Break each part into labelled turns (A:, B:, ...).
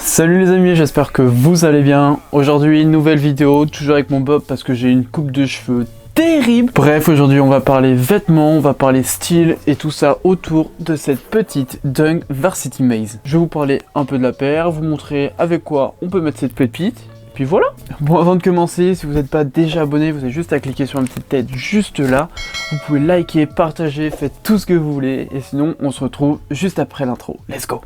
A: Salut les amis, j'espère que vous allez bien. Aujourd'hui, nouvelle vidéo, toujours avec mon Bob parce que j'ai une coupe de cheveux terrible. Bref, aujourd'hui on va parler vêtements, on va parler style et tout ça autour de cette petite Dunk Varsity Maze. Je vais vous parler un peu de la paire, vous montrer avec quoi on peut mettre cette pépite. Puis voilà. Bon, avant de commencer, si vous n'êtes pas déjà abonné, vous avez juste à cliquer sur la petite tête juste là. Vous pouvez liker, partager, faites tout ce que vous voulez. Et sinon, on se retrouve juste après l'intro. Let's go.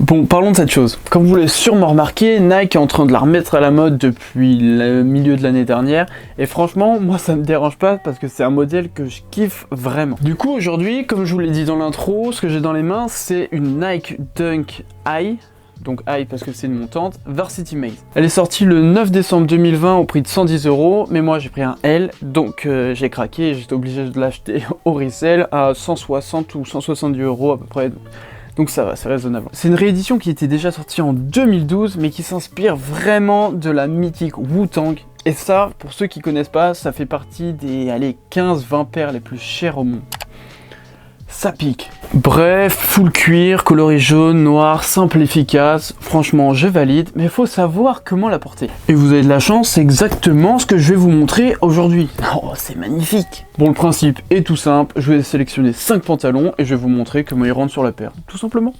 A: Bon, parlons de cette chose. Comme vous l'avez sûrement remarqué, Nike est en train de la remettre à la mode depuis le milieu de l'année dernière. Et franchement, moi ça me dérange pas parce que c'est un modèle que je kiffe vraiment. Du coup, aujourd'hui, comme je vous l'ai dit dans l'intro, ce que j'ai dans les mains, c'est une Nike Dunk High. Donc High parce que c'est une montante, Varsity Maze. Elle est sortie le 9 décembre 2020 au prix de 110 €, mais moi j'ai pris un L, donc j'ai craqué et j'étais obligé de l'acheter au resell à 160 ou 170 € à peu près. Donc ça va, c'est raisonnable. C'est une réédition qui était déjà sortie en 2012, mais qui s'inspire vraiment de la mythique Wu-Tang. Et ça, pour ceux qui connaissent pas, ça fait partie des 15-20 paires les plus chères au monde. Ça pique. Bref, full cuir, coloris jaune, noir, simple, efficace. Franchement, je valide, mais il faut savoir comment la porter. Et vous avez de la chance, c'est exactement ce que je vais vous montrer aujourd'hui. Oh, c'est magnifique. Bon, le principe est tout simple. Je vais sélectionner 5 pantalons et je vais vous montrer comment ils rentrent sur la paire. Tout simplement.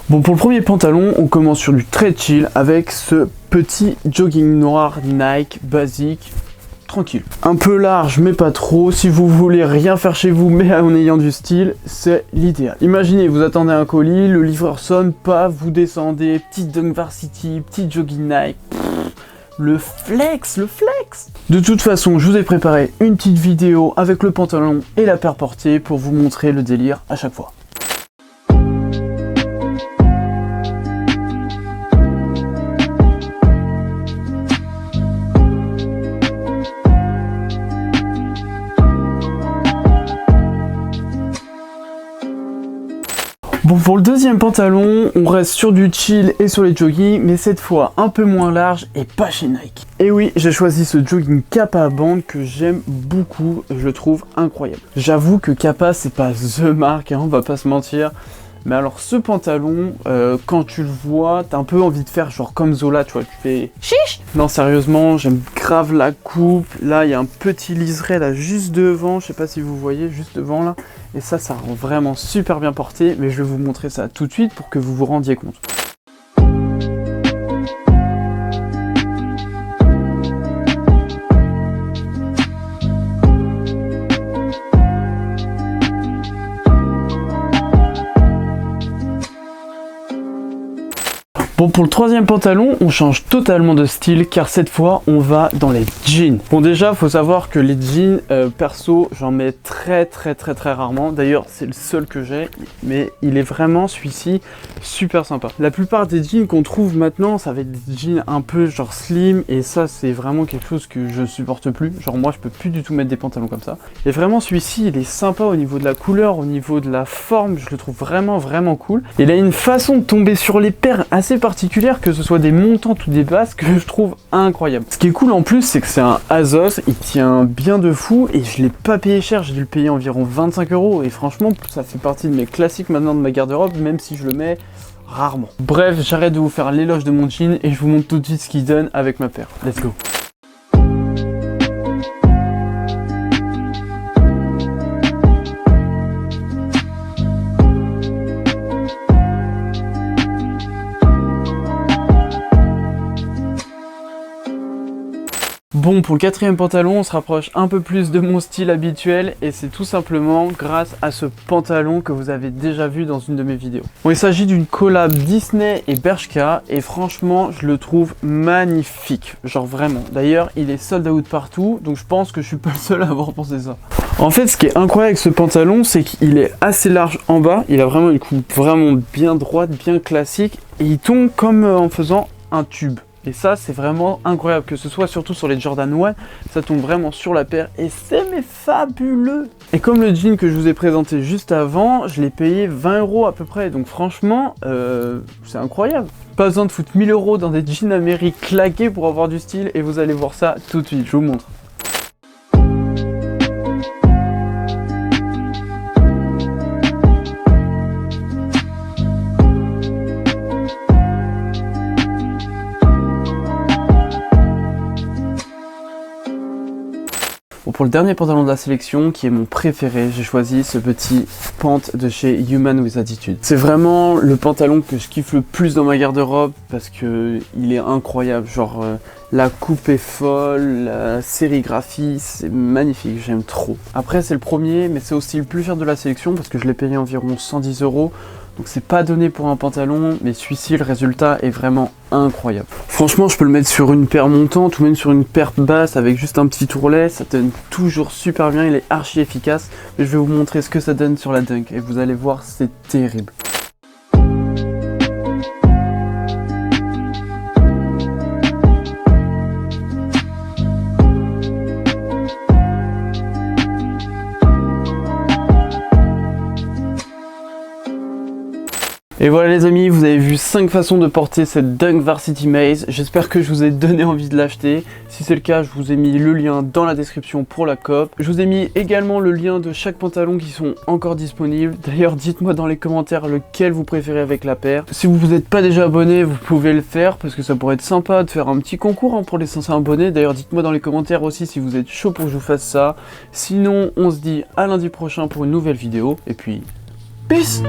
A: Bon, pour le premier pantalon, on commence sur du très chill avec ce petit jogging noir Nike basique. Tranquille. Un peu large mais pas trop, si vous voulez rien faire chez vous mais en ayant du style, c'est l'idéal. Imaginez, vous attendez un colis, le livreur sonne, pas, vous descendez, petite Dunk Varsity, petit jogging Nike, le flex. De toute façon, je vous ai préparé une petite vidéo avec le pantalon et la paire portée pour vous montrer le délire à chaque fois. Bon, pour le deuxième pantalon, on reste sur du chill et sur les jogging, mais cette fois un peu moins large et pas chez Nike. Et oui, j'ai choisi ce jogging Kappa à bande que j'aime beaucoup et je le trouve incroyable. J'avoue que Kappa c'est pas THE marque, hein, on va pas se mentir. Mais alors ce pantalon, quand tu le vois, t'as un peu envie de faire genre comme Zola, tu vois, tu fais chiche. Non, sérieusement, j'aime grave la coupe. Là, il y a un petit liseré là juste devant, je sais pas si vous voyez, juste devant là. Et ça rend vraiment super bien porté, mais je vais vous montrer ça tout de suite pour que vous vous rendiez compte. Bon, pour le troisième pantalon, on change totalement de style car cette fois on va dans les jeans. Bon, déjà faut savoir que les jeans, perso, j'en mets très rarement. D'ailleurs c'est le seul que j'ai, mais il est vraiment celui-ci super sympa. La plupart des jeans qu'on trouve maintenant, ça va être des jeans un peu genre slim et ça c'est vraiment quelque chose que je supporte plus. Genre moi je peux plus du tout mettre des pantalons comme ça. Et vraiment celui-ci il est sympa au niveau de la couleur, au niveau de la forme, je le trouve vraiment cool. Et il a une façon de tomber sur les paires assez particulière, que ce soit des montantes ou des basses, que je trouve incroyable. Ce qui est cool en plus, c'est que c'est un Asos, il tient bien de fou et je l'ai pas payé cher, j'ai dû le payer environ 25 € et franchement ça fait partie de mes classiques maintenant de ma garde-robe, même si je le mets rarement. Bref, j'arrête de vous faire l'éloge de mon jean et je vous montre tout de suite ce qu'il donne avec ma paire. Let's go. Bon, pour le quatrième pantalon, on se rapproche un peu plus de mon style habituel et c'est tout simplement grâce à ce pantalon que vous avez déjà vu dans une de mes vidéos. Bon, il s'agit d'une collab Disney et Bershka et franchement, je le trouve magnifique, genre vraiment. D'ailleurs, il est sold out partout, donc je pense que je suis pas le seul à avoir pensé ça. En fait, ce qui est incroyable avec ce pantalon, c'est qu'il est assez large en bas, il a vraiment une coupe vraiment bien droite, bien classique et il tombe comme en faisant un tube. Et ça c'est vraiment incroyable, que ce soit surtout sur les Jordan 1, ça tombe vraiment sur la paire et c'est mais fabuleux. Et comme le jean que je vous ai présenté juste avant, je l'ai payé 20 € à peu près, donc franchement c'est incroyable. Pas besoin de foutre 1000 € dans des jeans américains claqués pour avoir du style et vous allez voir ça tout de suite, je vous montre. Bon, pour le dernier pantalon de la sélection, qui est mon préféré, j'ai choisi ce petit Pant de chez Human with Attitude. C'est vraiment le pantalon que je kiffe le plus dans ma garde-robe parce que il est incroyable. Genre la coupe est folle, la sérigraphie, c'est magnifique, j'aime trop. Après c'est le premier, mais c'est aussi le plus cher de la sélection parce que je l'ai payé environ 110 €. Donc c'est pas donné pour un pantalon, mais celui-ci, le résultat est vraiment incroyable. Franchement, je peux le mettre sur une paire montante ou même sur une paire basse avec juste un petit tourlet. Ça donne toujours super bien, il est archi efficace. Mais je vais vous montrer ce que ça donne sur la Dunk et vous allez voir, c'est terrible. Et voilà les amis, vous avez vu 5 façons de porter cette Dunk Varsity Maze. J'espère que je vous ai donné envie de l'acheter. Si c'est le cas, je vous ai mis le lien dans la description pour la coop. Je vous ai mis également le lien de chaque pantalon qui sont encore disponibles. D'ailleurs, dites-moi dans les commentaires lequel vous préférez avec la paire. Si vous n'êtes pas déjà abonné, vous pouvez le faire parce que ça pourrait être sympa de faire un petit concours pour les 500 abonnés. D'ailleurs, dites-moi dans les commentaires aussi si vous êtes chaud pour que je vous fasse ça. Sinon, on se dit à lundi prochain pour une nouvelle vidéo. Et puis, peace!